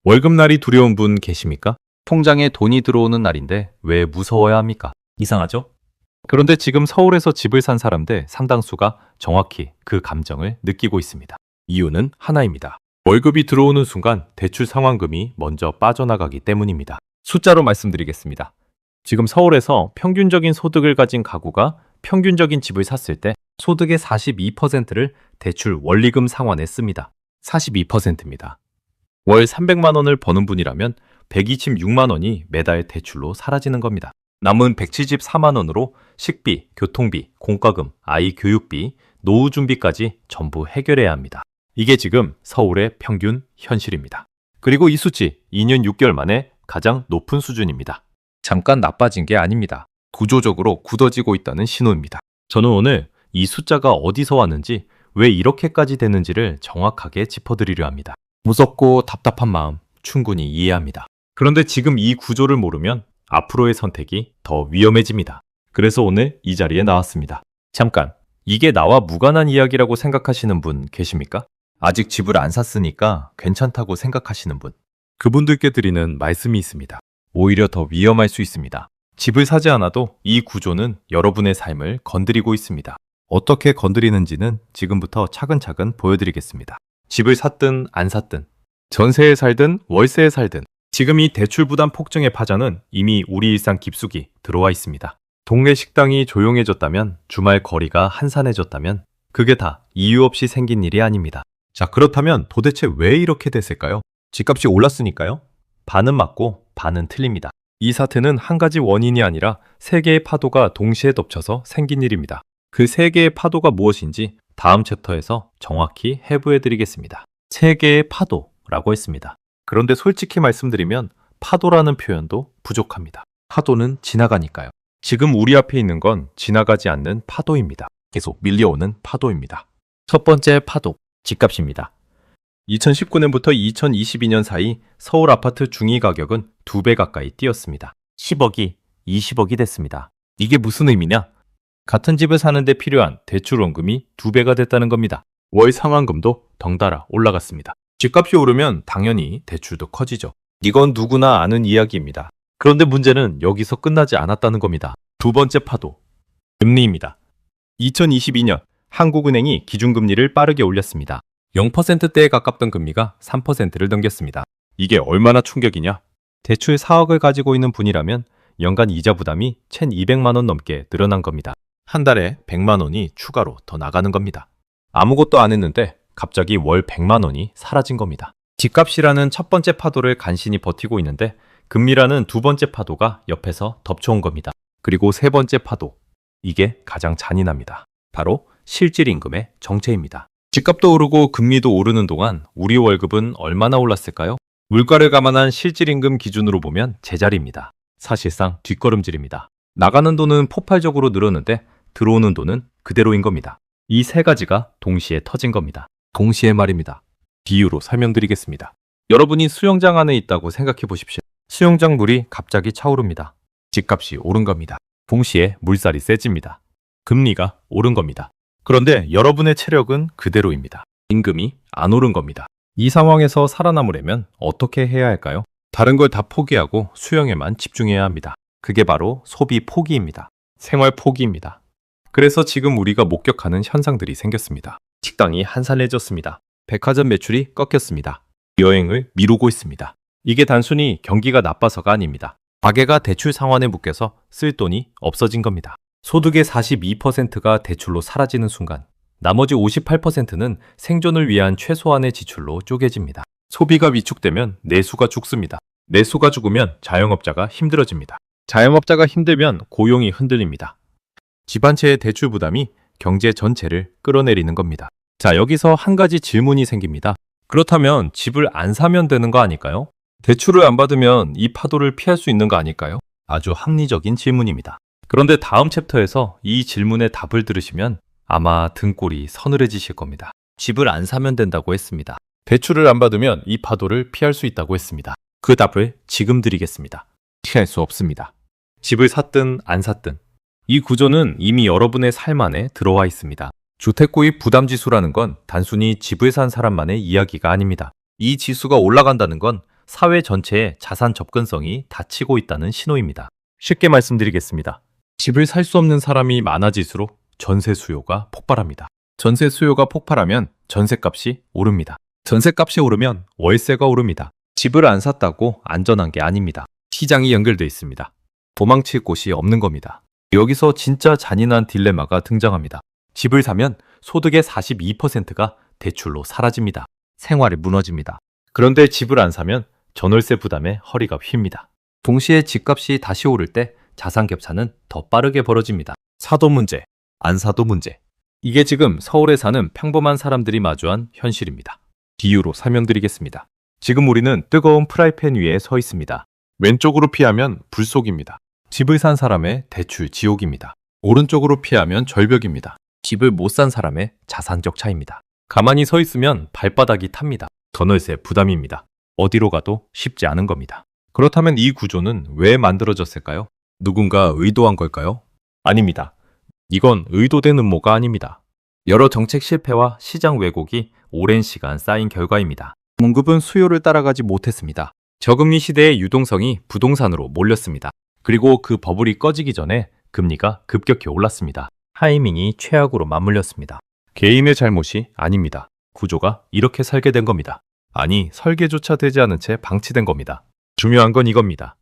월급날이 두려운 분 계십니까? 통장에 돈이 들어오는 날인데 왜 무서워야 합니까? 이상하죠? 그런데 지금 서울에서 집을 산 사람들 상당수가 정확히 그 감정을 느끼고 있습니다. 이유는 하나입니다. 월급이 들어오는 순간 대출 상환금이 먼저 빠져나가기 때문입니다. 숫자로 말씀드리겠습니다. 지금 서울에서 평균적인 소득을 가진 가구가 평균적인 집을 샀을 때 소득의 42%를 대출 원리금 상환에 씁니다. 42%입니다. 월 300만 원을 버는 분이라면 126만 원이 매달 대출로 사라지는 겁니다. 남은 174만 원으로 식비, 교통비, 공과금, 아이 교육비, 노후 준비까지 전부 해결해야 합니다. 이게 지금 서울의 평균 현실입니다. 그리고 이 수치 2년 6개월 만에 가장 높은 수준입니다. 잠깐 나빠진 게 아닙니다. 구조적으로 굳어지고 있다는 신호입니다. 저는 오늘 이 숫자가 어디서 왔는지 왜 이렇게까지 되는지를 정확하게 짚어드리려 합니다. 무섭고 답답한 마음 충분히 이해합니다. 그런데 지금 이 구조를 모르면 앞으로의 선택이 더 위험해집니다. 그래서 오늘 이 자리에 나왔습니다. 잠깐, 이게 나와 무관한 이야기라고 생각하시는 분 계십니까? 아직 집을 안 샀으니까 괜찮다고 생각하시는 분. 그분들께 드리는 말씀이 있습니다. 오히려 더 위험할 수 있습니다. 집을 사지 않아도 이 구조는 여러분의 삶을 건드리고 있습니다. 어떻게 건드리는지는 지금부터 차근차근 보여드리겠습니다. 집을 샀든 안 샀든, 전세에 살든 월세에 살든, 지금 이 대출 부담 폭증의 파장은 이미 우리 일상 깊숙이 들어와 있습니다. 동네 식당이 조용해졌다면, 주말 거리가 한산해졌다면 그게 다 이유 없이 생긴 일이 아닙니다. 자, 그렇다면 도대체 왜 이렇게 됐을까요? 집값이 올랐으니까요? 반은 맞고 반은 틀립니다. 이 사태는 한 가지 원인이 아니라 세 개의 파도가 동시에 덮쳐서 생긴 일입니다. 그 세 개의 파도가 무엇인지 다음 챕터에서 정확히 해부해드리겠습니다. 세 개의 파도라고 했습니다. 그런데 솔직히 말씀드리면 파도라는 표현도 부족합니다. 파도는 지나가니까요. 지금 우리 앞에 있는 건 지나가지 않는 파도입니다. 계속 밀려오는 파도입니다. 첫 번째 파도, 집값입니다. 2019년부터 2022년 사이 서울 아파트 중위 가격은 2배 가까이 뛰었습니다. 10억이 20억이 됐습니다. 이게 무슨 의미냐? 같은 집을 사는데 필요한 대출 원금이 2배가 됐다는 겁니다. 월 상환금도 덩달아 올라갔습니다. 집값이 오르면 당연히 대출도 커지죠. 이건 누구나 아는 이야기입니다. 그런데 문제는 여기서 끝나지 않았다는 겁니다. 두 번째 파도, 금리입니다. 2022년 한국은행이 기준금리를 빠르게 올렸습니다. 0%대에 가깝던 금리가 3%를 넘겼습니다. 이게 얼마나 충격이냐? 대출 4억을 가지고 있는 분이라면 연간 이자 부담이 1,200만 원 넘게 늘어난 겁니다. 한 달에 100만 원이 추가로 더 나가는 겁니다. 아무것도 안 했는데 갑자기 월 100만 원이 사라진 겁니다. 집값이라는 첫 번째 파도를 간신히 버티고 있는데 금리라는 두 번째 파도가 옆에서 덮쳐온 겁니다. 그리고 세 번째 파도, 이게 가장 잔인합니다. 바로 실질임금의 정체입니다. 집값도 오르고 금리도 오르는 동안 우리 월급은 얼마나 올랐을까요? 물가를 감안한 실질임금 기준으로 보면 제자리입니다. 사실상 뒷걸음질입니다. 나가는 돈은 폭발적으로 늘었는데 들어오는 돈은 그대로인 겁니다. 이 세 가지가 동시에 터진 겁니다. 동시에 말입니다. 비유로 설명드리겠습니다. 여러분이 수영장 안에 있다고 생각해 보십시오. 수영장 물이 갑자기 차오릅니다. 집값이 오른 겁니다. 동시에 물살이 세집니다. 금리가 오른 겁니다. 그런데 여러분의 체력은 그대로입니다. 임금이 안 오른 겁니다. 이 상황에서 살아남으려면 어떻게 해야 할까요? 다른 걸 다 포기하고 수영에만 집중해야 합니다. 그게 바로 소비 포기입니다. 생활 포기입니다. 그래서 지금 우리가 목격하는 현상들이 생겼습니다. 식당이 한산해졌습니다. 백화점 매출이 꺾였습니다. 여행을 미루고 있습니다. 이게 단순히 경기가 나빠서가 아닙니다. 가계가 대출 상환에 묶여서 쓸 돈이 없어진 겁니다. 소득의 42%가 대출로 사라지는 순간 나머지 58%는 생존을 위한 최소한의 지출로 쪼개집니다. 소비가 위축되면 내수가 죽습니다. 내수가 죽으면 자영업자가 힘들어집니다. 자영업자가 힘들면 고용이 흔들립니다. 집안채의 대출 부담이 경제 전체를 끌어내리는 겁니다. 자, 여기서 한 가지 질문이 생깁니다. 그렇다면 집을 안 사면 되는 거 아닐까요? 대출을 안 받으면 이 파도를 피할 수 있는 거 아닐까요? 아주 합리적인 질문입니다. 그런데 다음 챕터에서 이 질문의 답을 들으시면 아마 등골이 서늘해지실 겁니다. 집을 안 사면 된다고 했습니다. 대출을 안 받으면 이 파도를 피할 수 있다고 했습니다. 그 답을 지금 드리겠습니다. 피할 수 없습니다. 집을 샀든 안 샀든 이 구조는 이미 여러분의 삶 안에 들어와 있습니다. 주택구입 부담지수라는 건 단순히 집을 산 사람만의 이야기가 아닙니다. 이 지수가 올라간다는 건 사회 전체의 자산 접근성이 닫히고 있다는 신호입니다. 쉽게 말씀드리겠습니다. 집을 살 수 없는 사람이 많아질수록 전세 수요가 폭발합니다. 전세 수요가 폭발하면 전세값이 오릅니다. 전세값이 오르면 월세가 오릅니다. 집을 안 샀다고 안전한 게 아닙니다. 시장이 연결돼 있습니다. 도망칠 곳이 없는 겁니다. 여기서 진짜 잔인한 딜레마가 등장합니다. 집을 사면 소득의 42%가 대출로 사라집니다. 생활이 무너집니다. 그런데 집을 안 사면 전월세 부담에 허리가 휩니다. 동시에 집값이 다시 오를 때 자산 격차는 더 빠르게 벌어집니다. 사도 문제, 안 사도 문제. 이게 지금 서울에 사는 평범한 사람들이 마주한 현실입니다. 비유로 설명드리겠습니다. 지금 우리는 뜨거운 프라이팬 위에 서 있습니다. 왼쪽으로 피하면 불속입니다. 집을 산 사람의 대출 지옥입니다. 오른쪽으로 피하면 절벽입니다. 집을 못 산 사람의 자산적 차이입니다. 가만히 서 있으면 발바닥이 탑니다. 전월세 부담입니다. 어디로 가도 쉽지 않은 겁니다. 그렇다면 이 구조는 왜 만들어졌을까요? 누군가 의도한 걸까요? 아닙니다. 이건 의도된 음모가 아닙니다. 여러 정책 실패와 시장 왜곡이 오랜 시간 쌓인 결과입니다. 공급은 수요를 따라가지 못했습니다. 저금리 시대의 유동성이 부동산으로 몰렸습니다. 그리고 그 버블이 꺼지기 전에 금리가 급격히 올랐습니다. 타이밍이 최악으로 맞물렸습니다. 개인의 잘못이 아닙니다. 구조가 이렇게 설계된 겁니다. 아니, 설계조차 되지 않은 채 방치된 겁니다. 중요한 건 이겁니다.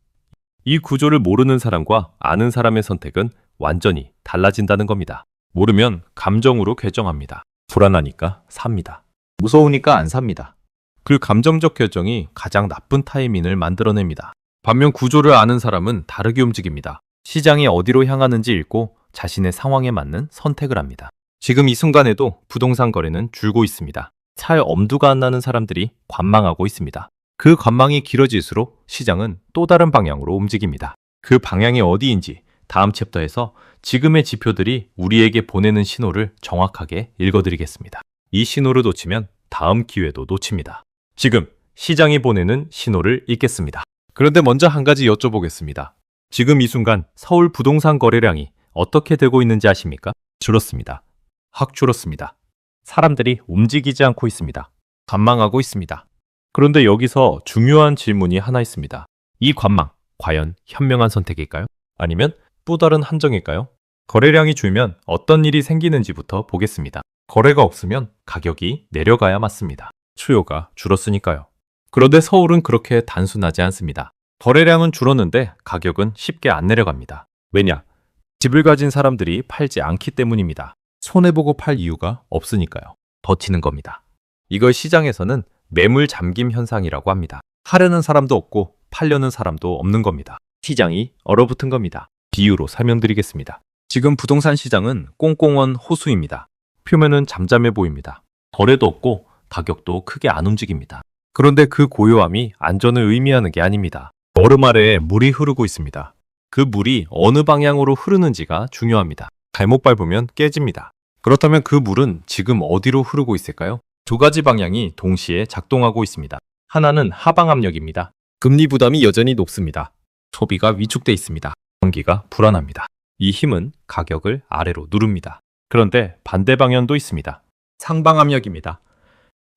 이 구조를 모르는 사람과 아는 사람의 선택은 완전히 달라진다는 겁니다. 모르면 감정으로 결정합니다. 불안하니까 삽니다. 무서우니까 안 삽니다. 그 감정적 결정이 가장 나쁜 타이밍을 만들어냅니다. 반면 구조를 아는 사람은 다르게 움직입니다. 시장이 어디로 향하는지 읽고 자신의 상황에 맞는 선택을 합니다. 지금 이 순간에도 부동산 거래는 줄고 있습니다. 살 엄두가 안 나는 사람들이 관망하고 있습니다. 그 관망이 길어질수록 시장은 또 다른 방향으로 움직입니다. 그 방향이 어디인지 다음 챕터에서 지금의 지표들이 우리에게 보내는 신호를 정확하게 읽어드리겠습니다. 이 신호를 놓치면 다음 기회도 놓칩니다. 지금 시장이 보내는 신호를 읽겠습니다. 그런데 먼저 한 가지 여쭤보겠습니다. 지금 이 순간 서울 부동산 거래량이 어떻게 되고 있는지 아십니까? 줄었습니다. 확 줄었습니다. 사람들이 움직이지 않고 있습니다. 관망하고 있습니다. 그런데 여기서 중요한 질문이 하나 있습니다. 이 관망, 과연 현명한 선택일까요? 아니면 또 다른 함정일까요? 거래량이 줄면 어떤 일이 생기는지부터 보겠습니다. 거래가 없으면 가격이 내려가야 맞습니다. 수요가 줄었으니까요. 그런데 서울은 그렇게 단순하지 않습니다. 거래량은 줄었는데 가격은 쉽게 안 내려갑니다. 왜냐? 집을 가진 사람들이 팔지 않기 때문입니다. 손해보고 팔 이유가 없으니까요. 버티는 겁니다. 이걸 시장에서는 매물 잠김 현상이라고 합니다. 사려는 사람도 없고 팔려는 사람도 없는 겁니다. 시장이 얼어붙은 겁니다. 비유로 설명드리겠습니다. 지금 부동산 시장은 꽁꽁 언 호수입니다. 표면은 잠잠해 보입니다. 거래도 없고 가격도 크게 안 움직입니다. 그런데 그 고요함이 안전을 의미하는 게 아닙니다. 얼음 아래에 물이 흐르고 있습니다. 그 물이 어느 방향으로 흐르는지가 중요합니다. 잘못 밟으면 깨집니다. 그렇다면 그 물은 지금 어디로 흐르고 있을까요? 두 가지 방향이 동시에 작동하고 있습니다. 하나는 하방 압력입니다. 금리 부담이 여전히 높습니다. 소비가 위축돼 있습니다. 경기가 불안합니다. 이 힘은 가격을 아래로 누릅니다. 그런데 반대 방향도 있습니다. 상방 압력입니다.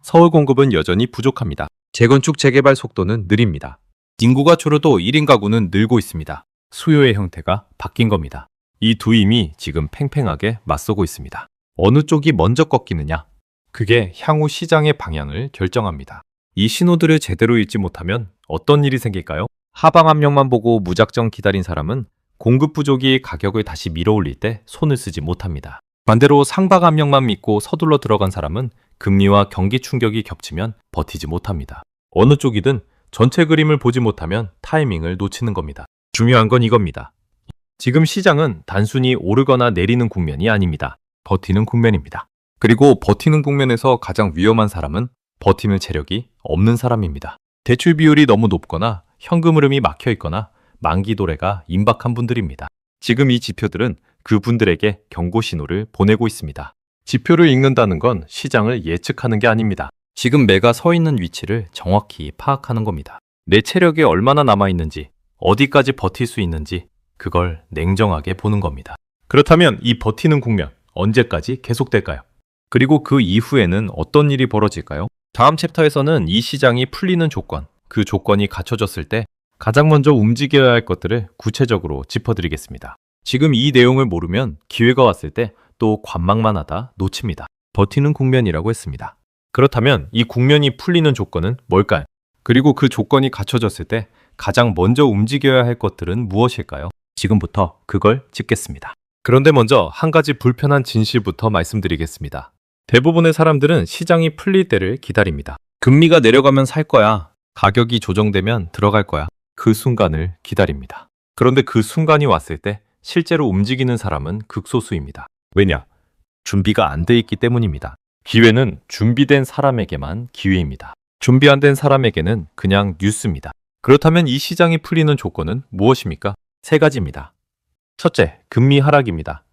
서울 공급은 여전히 부족합니다. 재건축 재개발 속도는 느립니다. 인구가 줄어도 1인 가구는 늘고 있습니다. 수요의 형태가 바뀐 겁니다. 이 두 힘이 지금 팽팽하게 맞서고 있습니다. 어느 쪽이 먼저 꺾이느냐? 그게 향후 시장의 방향을 결정합니다. 이 신호들을 제대로 읽지 못하면 어떤 일이 생길까요? 하방 압력만 보고 무작정 기다린 사람은 공급 부족이 가격을 다시 밀어올릴 때 손을 쓰지 못합니다. 반대로 상방 압력만 믿고 서둘러 들어간 사람은 금리와 경기 충격이 겹치면 버티지 못합니다. 어느 쪽이든 전체 그림을 보지 못하면 타이밍을 놓치는 겁니다. 중요한 건 이겁니다. 지금 시장은 단순히 오르거나 내리는 국면이 아닙니다. 버티는 국면입니다. 그리고 버티는 국면에서 가장 위험한 사람은 버티는 체력이 없는 사람입니다. 대출 비율이 너무 높거나 현금 흐름이 막혀 있거나 만기 도래가 임박한 분들입니다. 지금 이 지표들은 그분들에게 경고 신호를 보내고 있습니다. 지표를 읽는다는 건 시장을 예측하는 게 아닙니다. 지금 매가 서 있는 위치를 정확히 파악하는 겁니다. 내 체력이 얼마나 남아있는지, 어디까지 버틸 수 있는지 그걸 냉정하게 보는 겁니다. 그렇다면 이 버티는 국면 언제까지 계속될까요? 그리고 그 이후에는 어떤 일이 벌어질까요? 다음 챕터에서는 이 시장이 풀리는 조건, 그 조건이 갖춰졌을 때 가장 먼저 움직여야 할 것들을 구체적으로 짚어드리겠습니다. 지금 이 내용을 모르면 기회가 왔을 때 또 관망만 하다 놓칩니다. 버티는 국면이라고 했습니다. 그렇다면 이 국면이 풀리는 조건은 뭘까요? 그리고 그 조건이 갖춰졌을 때 가장 먼저 움직여야 할 것들은 무엇일까요? 지금부터 그걸 짚겠습니다. 그런데 먼저 한 가지 불편한 진실부터 말씀드리겠습니다. 대부분의 사람들은 시장이 풀릴 때를 기다립니다. 금리가 내려가면 살 거야. 가격이 조정되면 들어갈 거야. 그 순간을 기다립니다. 그런데 그 순간이 왔을 때 실제로 움직이는 사람은 극소수입니다. 왜냐? 준비가 안 돼 있기 때문입니다. 기회는 준비된 사람에게만 기회입니다. 준비 안 된 사람에게는 그냥 뉴스입니다. 그렇다면 이 시장이 풀리는 조건은 무엇입니까? 세 가지입니다. 첫째, 금리 하락입니다.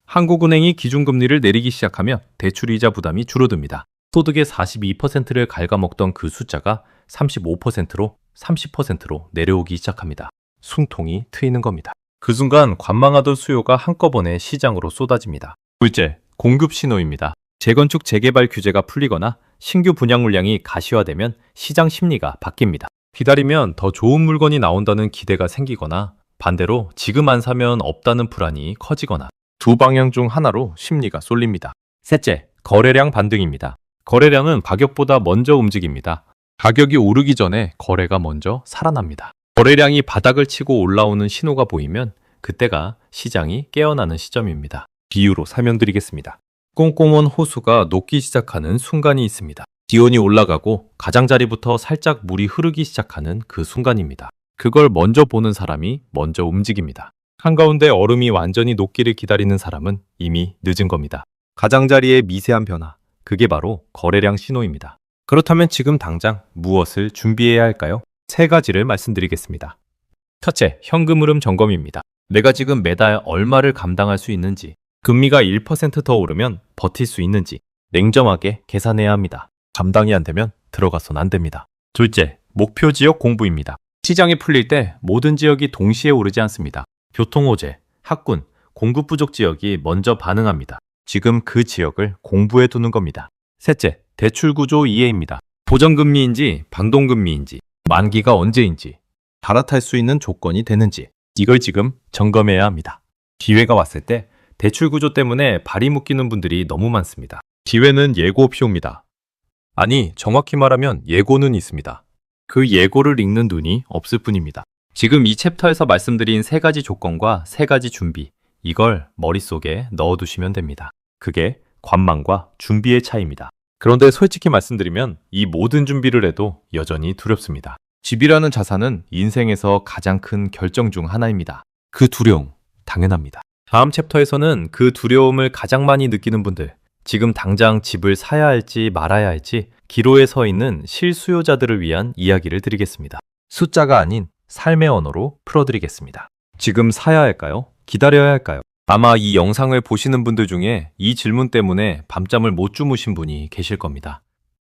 한국은행이 기준금리를 내리기 시작하면 대출이자 부담이 줄어듭니다. 소득의 42%를 갉아먹던 그 숫자가 35%로 30%로 내려오기 시작합니다. 숨통이 트이는 겁니다. 그 순간 관망하던 수요가 한꺼번에 시장으로 쏟아집니다. 둘째, 공급 신호입니다. 재건축 재개발 규제가 풀리거나 신규 분양 물량이 가시화되면 시장 심리가 바뀝니다. 기다리면 더 좋은 물건이 나온다는 기대가 생기거나 반대로 지금 안 사면 없다는 불안이 커지거나 두 방향 중 하나로 심리가 쏠립니다. 셋째, 거래량 반등입니다. 거래량은 가격보다 먼저 움직입니다. 가격이 오르기 전에 거래가 먼저 살아납니다. 거래량이 바닥을 치고 올라오는 신호가 보이면 그때가 시장이 깨어나는 시점입니다. 비유로 설명드리겠습니다. 꼼꼼한 호수가 녹기 시작하는 순간이 있습니다. 기온이 올라가고 가장자리부터 살짝 물이 흐르기 시작하는 그 순간입니다. 그걸 먼저 보는 사람이 먼저 움직입니다. 한가운데 얼음이 완전히 녹기를 기다리는 사람은 이미 늦은 겁니다. 가장자리의 미세한 변화, 그게 바로 거래량 신호입니다. 그렇다면 지금 당장 무엇을 준비해야 할까요? 세 가지를 말씀드리겠습니다. 첫째, 현금 흐름 점검입니다. 내가 지금 매달 얼마를 감당할 수 있는지, 금리가 1%더 오르면 버틸 수 있는지 냉정하게 계산해야 합니다. 감당이 안 되면 들어가선 안 됩니다. 둘째, 목표 지역 공부입니다. 시장이 풀릴 때 모든 지역이 동시에 오르지 않습니다. 교통호재, 학군, 공급 부족 지역이 먼저 반응합니다. 지금 그 지역을 공부해 두는 겁니다. 셋째, 대출 구조 이해입니다. 보정금리인지 반동금리인지 만기가 언제인지 갈아탈 수 있는 조건이 되는지 이걸 지금 점검해야 합니다. 기회가 왔을 때 대출 구조 때문에 발이 묶이는 분들이 너무 많습니다. 기회는 예고 없이옵니다. 아니, 정확히 말하면 예고는 있습니다. 그 예고를 읽는 눈이 없을 뿐입니다. 지금 이 챕터에서 말씀드린 세 가지 조건과 세 가지 준비, 이걸 머릿속에 넣어두시면 됩니다. 그게 관망과 준비의 차이입니다. 그런데 솔직히 말씀드리면 이 모든 준비를 해도 여전히 두렵습니다. 집이라는 자산은 인생에서 가장 큰 결정 중 하나입니다. 그 두려움, 당연합니다. 다음 챕터에서는 그 두려움을 가장 많이 느끼는 분들, 지금 당장 집을 사야 할지 말아야 할지 기로에 서 있는 실수요자들을 위한 이야기를 드리겠습니다. 숫자가 아닌 삶의 언어로 풀어드리겠습니다. 지금 사야 할까요? 기다려야 할까요? 아마 이 영상을 보시는 분들 중에 이 질문 때문에 밤잠을 못 주무신 분이 계실 겁니다.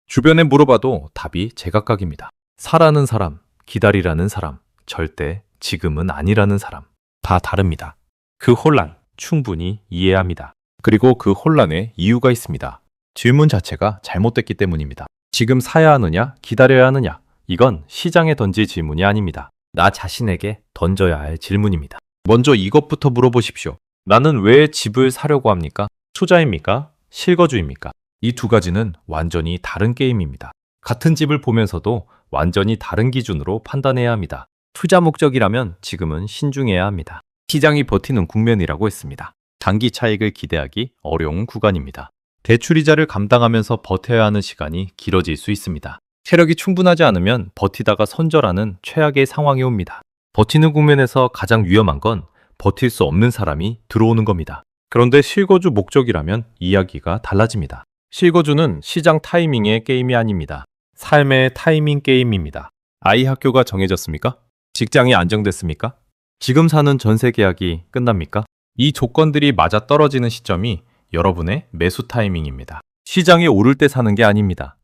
주변에 물어봐도 답이 제각각입니다. 사라는 사람, 기다리라는 사람, 절대 지금은 아니라는 사람, 다 다릅니다. 그 혼란 충분히 이해합니다. 그리고 그 혼란에 이유가 있습니다. 질문 자체가 잘못됐기 때문입니다. 지금 사야 하느냐, 기다려야 하느냐, 이건 시장에 던질 질문이 아닙니다. 나 자신에게 던져야 할 질문입니다. 먼저 이것부터 물어보십시오. 나는 왜 집을 사려고 합니까? 투자입니까? 실거주입니까? 이 두 가지는 완전히 다른 게임입니다. 같은 집을 보면서도 완전히 다른 기준으로 판단해야 합니다. 투자 목적이라면 지금은 신중해야 합니다. 시장이 버티는 국면이라고 했습니다. 단기 차익을 기대하기 어려운 구간입니다. 대출이자를 감당하면서 버텨야 하는 시간이 길어질 수 있습니다. 체력이 충분하지 않으면 버티다가 손절하는 최악의 상황이 옵니다. 버티는 국면에서 가장 위험한 건 버틸 수 없는 사람이 들어오는 겁니다. 그런데 실거주 목적이라면 이야기가 달라집니다. 실거주는 시장 타이밍의 게임이 아닙니다. 삶의 타이밍 게임입니다. 아이 학교가 정해졌습니까? 직장이 안정됐습니까? 지금 사는 전세 계약이 끝납니까? 이 조건들이 맞아떨어지는 시점이 여러분의 매수 타이밍입니다. 시장이 오를 때 사는 게 아닙니다.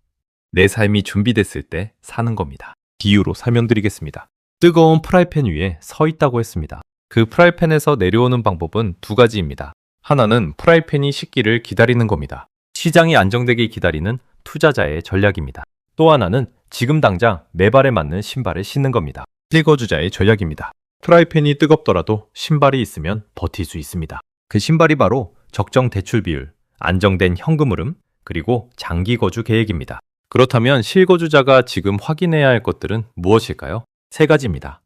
내 삶이 준비됐을 때 사는 겁니다. 비유로 설명드리겠습니다. 뜨거운 프라이팬 위에 서 있다고 했습니다. 그 프라이팬에서 내려오는 방법은 두 가지입니다. 하나는 프라이팬이 식기를 기다리는 겁니다. 시장이 안정되길 기다리는 투자자의 전략입니다. 또 하나는 지금 당장 내 발에 맞는 신발을 신는 겁니다. 실거주자의 전략입니다. 프라이팬이 뜨겁더라도 신발이 있으면 버틸 수 있습니다. 그 신발이 바로 적정 대출 비율, 안정된 현금 흐름, 그리고 장기 거주 계획입니다. 그렇다면 실거주자가 지금 확인해야 할 것들은 무엇일까요? 세 가지입니다.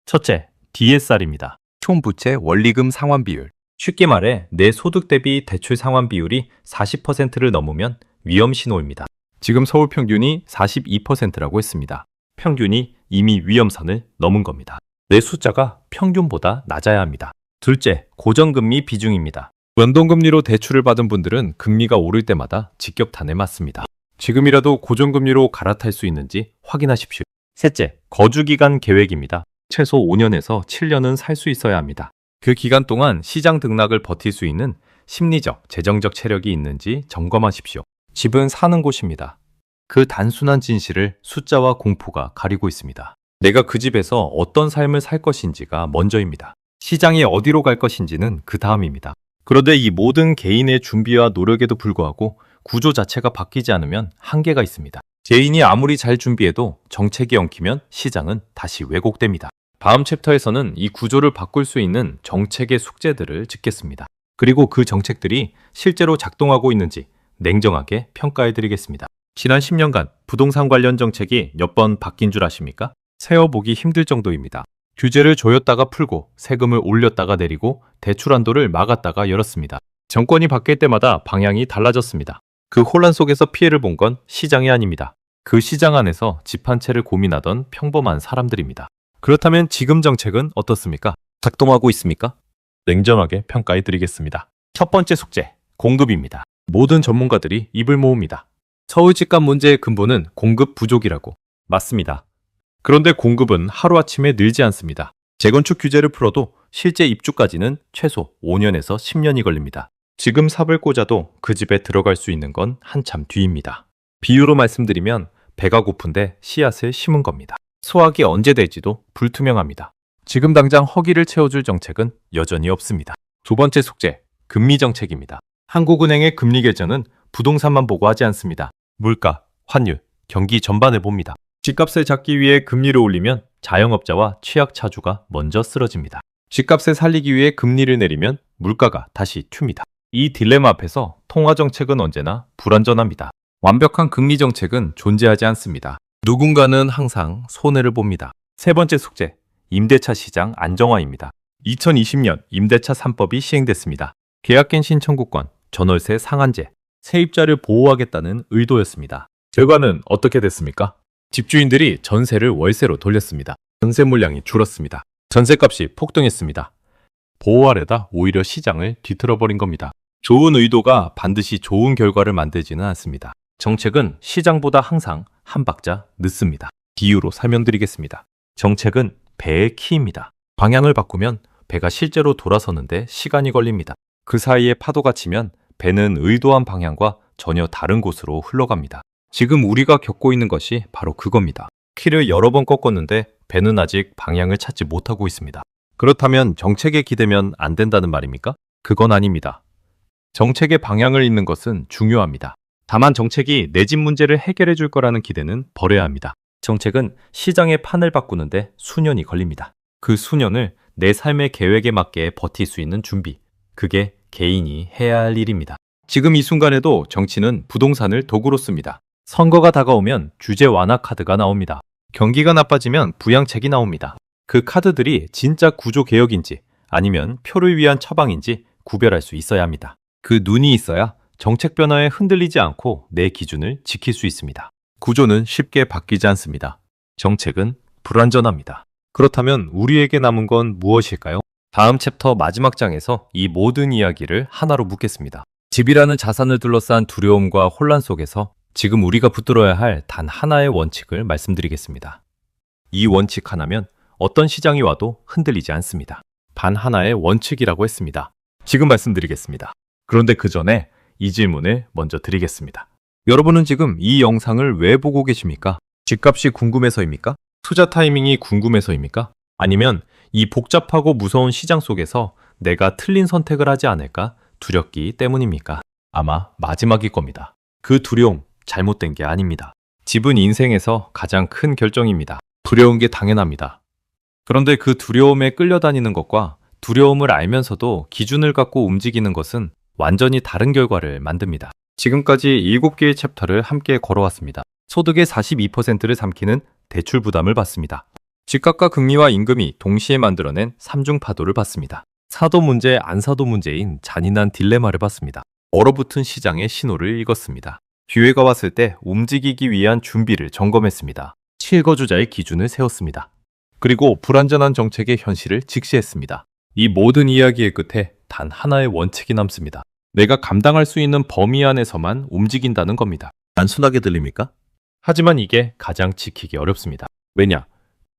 첫째, DSR입니다. 총부채 원리금 상환 비율. 쉽게 말해 내 소득 대비 대출 상환 비율이 40%를 넘으면 위험 신호입니다. 지금 서울 평균이 42%라고 했습니다. 평균이 이미 위험선을 넘은 겁니다. 내 숫자가 평균보다 낮아야 합니다. 둘째, 고정금리 비중입니다. 변동금리로 대출을 받은 분들은 금리가 오를 때마다 직격탄을 맞습니다. 지금이라도 고정금리로 갈아탈 수 있는지 확인하십시오. 셋째, 거주기간 계획입니다. 최소 5년에서 7년은 살 수 있어야 합니다. 그 기간 동안 시장 등락을 버틸 수 있는 심리적, 재정적 체력이 있는지 점검하십시오. 집은 사는 곳입니다. 그 단순한 진실을 숫자와 공포가 가리고 있습니다. 내가 그 집에서 어떤 삶을 살 것인지가 먼저입니다. 시장이 어디로 갈 것인지는 그 다음입니다. 그런데 이 모든 개인의 준비와 노력에도 불구하고 구조 자체가 바뀌지 않으면 한계가 있습니다. 개인이 아무리 잘 준비해도 정책이 엉키면 시장은 다시 왜곡됩니다. 다음 챕터에서는 이 구조를 바꿀 수 있는 정책의 숙제들을 짚겠습니다. 그리고 그 정책들이 실제로 작동하고 있는지 냉정하게 평가해드리겠습니다. 지난 10년간 부동산 관련 정책이 몇 번 바뀐 줄 아십니까? 세어보기 힘들 정도입니다. 규제를 조였다가 풀고 세금을 올렸다가 내리고 대출 한도를 막았다가 열었습니다. 정권이 바뀔 때마다 방향이 달라졌습니다. 그 혼란 속에서 피해를 본 건 시장이 아닙니다. 그 시장 안에서 집 한 채를 고민하던 평범한 사람들입니다. 그렇다면 지금 정책은 어떻습니까? 작동하고 있습니까? 냉정하게 평가해 드리겠습니다. 첫 번째 숙제, 공급입니다. 모든 전문가들이 입을 모읍니다. 서울 집값 문제의 근본은 공급 부족이라고. 맞습니다. 그런데 공급은 하루아침에 늘지 않습니다. 재건축 규제를 풀어도 실제 입주까지는 최소 5년에서 10년이 걸립니다. 지금 삽을 꽂아도 그 집에 들어갈 수 있는 건 한참 뒤입니다. 비유로 말씀드리면 배가 고픈데 씨앗을 심은 겁니다. 수확이 언제 될지도 불투명합니다. 지금 당장 허기를 채워줄 정책은 여전히 없습니다. 두 번째 숙제, 금리 정책입니다. 한국은행의 금리 결정은 부동산만 보고 하지 않습니다. 물가, 환율, 경기 전반을 봅니다. 집값을 잡기 위해 금리를 올리면 자영업자와 취약차주가 먼저 쓰러집니다. 집값을 살리기 위해 금리를 내리면 물가가 다시 튑니다. 이 딜레마 앞에서 통화정책은 언제나 불완전합니다. 완벽한 금리 정책은 존재하지 않습니다. 누군가는 항상 손해를 봅니다. 세 번째 숙제, 임대차 시장 안정화입니다. 2020년 임대차 3법이 시행됐습니다. 계약갱신 청구권, 전월세 상한제, 세입자를 보호하겠다는 의도였습니다. 결과는 어떻게 됐습니까? 집주인들이 전세를 월세로 돌렸습니다. 전세 물량이 줄었습니다. 전세값이 폭등했습니다. 보호하려다 오히려 시장을 뒤틀어버린 겁니다. 좋은 의도가 반드시 좋은 결과를 만들지는 않습니다. 정책은 시장보다 항상 한 박자 늦습니다. 비유로 설명드리겠습니다. 정책은 배의 키입니다. 방향을 바꾸면 배가 실제로 돌아서는데 시간이 걸립니다. 그 사이에 파도가 치면 배는 의도한 방향과 전혀 다른 곳으로 흘러갑니다. 지금 우리가 겪고 있는 것이 바로 그겁니다. 키를 여러 번 꺾었는데 배는 아직 방향을 찾지 못하고 있습니다. 그렇다면 정책에 기대면 안 된다는 말입니까? 그건 아닙니다. 정책의 방향을 잇는 것은 중요합니다. 다만 정책이 내 집 문제를 해결해 줄 거라는 기대는 버려야 합니다. 정책은 시장의 판을 바꾸는데 수년이 걸립니다. 그 수년을 내 삶의 계획에 맞게 버틸 수 있는 준비, 그게 개인이 해야 할 일입니다. 지금 이 순간에도 정치는 부동산을 도구로 씁니다. 선거가 다가오면 규제 완화 카드가 나옵니다. 경기가 나빠지면 부양책이 나옵니다. 그 카드들이 진짜 구조 개혁인지 아니면 표를 위한 처방인지 구별할 수 있어야 합니다. 그 눈이 있어야 정책 변화에 흔들리지 않고 내 기준을 지킬 수 있습니다. 구조는 쉽게 바뀌지 않습니다. 정책은 불완전합니다. 그렇다면 우리에게 남은 건 무엇일까요? 다음 챕터 마지막 장에서 이 모든 이야기를 하나로 묻겠습니다. 집이라는 자산을 둘러싼 두려움과 혼란 속에서 지금 우리가 붙들어야 할 단 하나의 원칙을 말씀드리겠습니다. 이 원칙 하나면 어떤 시장이 와도 흔들리지 않습니다. 단 하나의 원칙이라고 했습니다. 지금 말씀드리겠습니다. 그런데 그 전에 이 질문을 먼저 드리겠습니다. 여러분은 지금 이 영상을 왜 보고 계십니까? 집값이 궁금해서입니까? 투자 타이밍이 궁금해서입니까? 아니면 이 복잡하고 무서운 시장 속에서 내가 틀린 선택을 하지 않을까 두렵기 때문입니까? 아마 마지막일 겁니다. 그 두려움 잘못된 게 아닙니다. 집은 인생에서 가장 큰 결정입니다. 두려운 게 당연합니다. 그런데 그 두려움에 끌려다니는 것과 두려움을 알면서도 기준을 갖고 움직이는 것은 완전히 다른 결과를 만듭니다. 지금까지 7개의 챕터를 함께 걸어왔습니다. 소득의 42%를 삼키는 대출 부담을 받습니다. 집값과 금리와 임금이 동시에 만들어낸 삼중 파도를 봤습니다. 사도 문제, 안 사도 문제인 잔인한 딜레마를 봤습니다. 얼어붙은 시장의 신호를 읽었습니다. 기회가 왔을 때 움직이기 위한 준비를 점검했습니다. 실거주자의 기준을 세웠습니다. 그리고 불완전한 정책의 현실을 직시했습니다. 이 모든 이야기의 끝에 단 하나의 원칙이 남습니다. 내가 감당할 수 있는 범위 안에서만 움직인다는 겁니다. 단순하게 들립니까? 하지만 이게 가장 지키기 어렵습니다. 왜냐?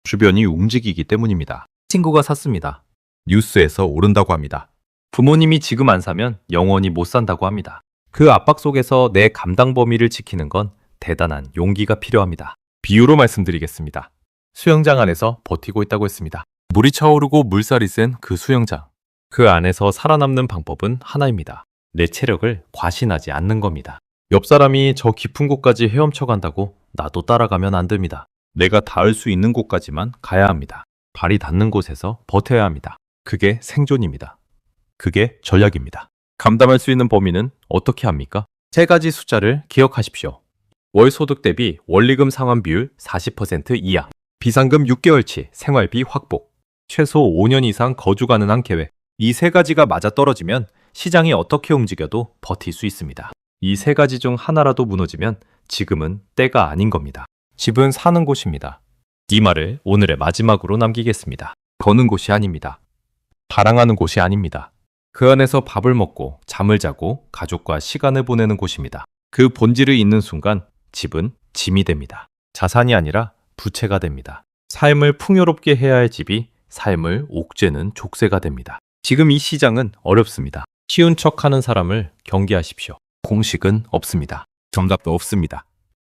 주변이 움직이기 때문입니다. 친구가 샀습니다. 뉴스에서 오른다고 합니다. 부모님이 지금 안 사면 영원히 못 산다고 합니다. 그 압박 속에서 내 감당 범위를 지키는 건 대단한 용기가 필요합니다. 비유로 말씀드리겠습니다. 수영장 안에서 버티고 있다고 했습니다. 물이 차오르고 물살이 센 그 수영장. 그 안에서 살아남는 방법은 하나입니다. 내 체력을 과신하지 않는 겁니다. 옆 사람이 저 깊은 곳까지 헤엄쳐 간다고 나도 따라가면 안 됩니다. 내가 닿을 수 있는 곳까지만 가야 합니다. 발이 닿는 곳에서 버텨야 합니다. 그게 생존입니다. 그게 전략입니다. 감당할 수 있는 범위는 어떻게 합니까? 세 가지 숫자를 기억하십시오. 월 소득 대비 원리금 상환 비율 40% 이하, 비상금 6개월치 생활비 확보, 최소 5년 이상 거주 가능한 계획. 이 세 가지가 맞아떨어지면 시장이 어떻게 움직여도 버틸 수 있습니다. 이 세 가지 중 하나라도 무너지면 지금은 때가 아닌 겁니다. 집은 사는 곳입니다. 이 말을 오늘의 마지막으로 남기겠습니다. 거는 곳이 아닙니다. 자랑하는 곳이 아닙니다. 그 안에서 밥을 먹고 잠을 자고 가족과 시간을 보내는 곳입니다. 그 본질을 잇는 순간 집은 짐이 됩니다. 자산이 아니라 부채가 됩니다. 삶을 풍요롭게 해야 할 집이 삶을 옥죄는 족쇄가 됩니다. 지금 이 시장은 어렵습니다. 쉬운 척하는 사람을 경계하십시오. 공식은 없습니다. 정답도 없습니다.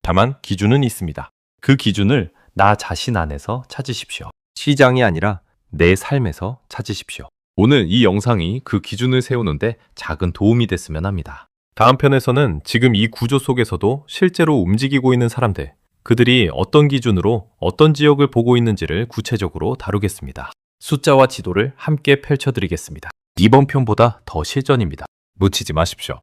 다만 기준은 있습니다. 그 기준을 나 자신 안에서 찾으십시오. 시장이 아니라 내 삶에서 찾으십시오. 오늘 이 영상이 그 기준을 세우는데 작은 도움이 됐으면 합니다. 다음 편에서는 지금 이 구조 속에서도 실제로 움직이고 있는 사람들, 그들이 어떤 기준으로 어떤 지역을 보고 있는지를 구체적으로 다루겠습니다. 숫자와 지도를 함께 펼쳐드리겠습니다. 이번 편보다 더 실전입니다. 놓치지 마십시오.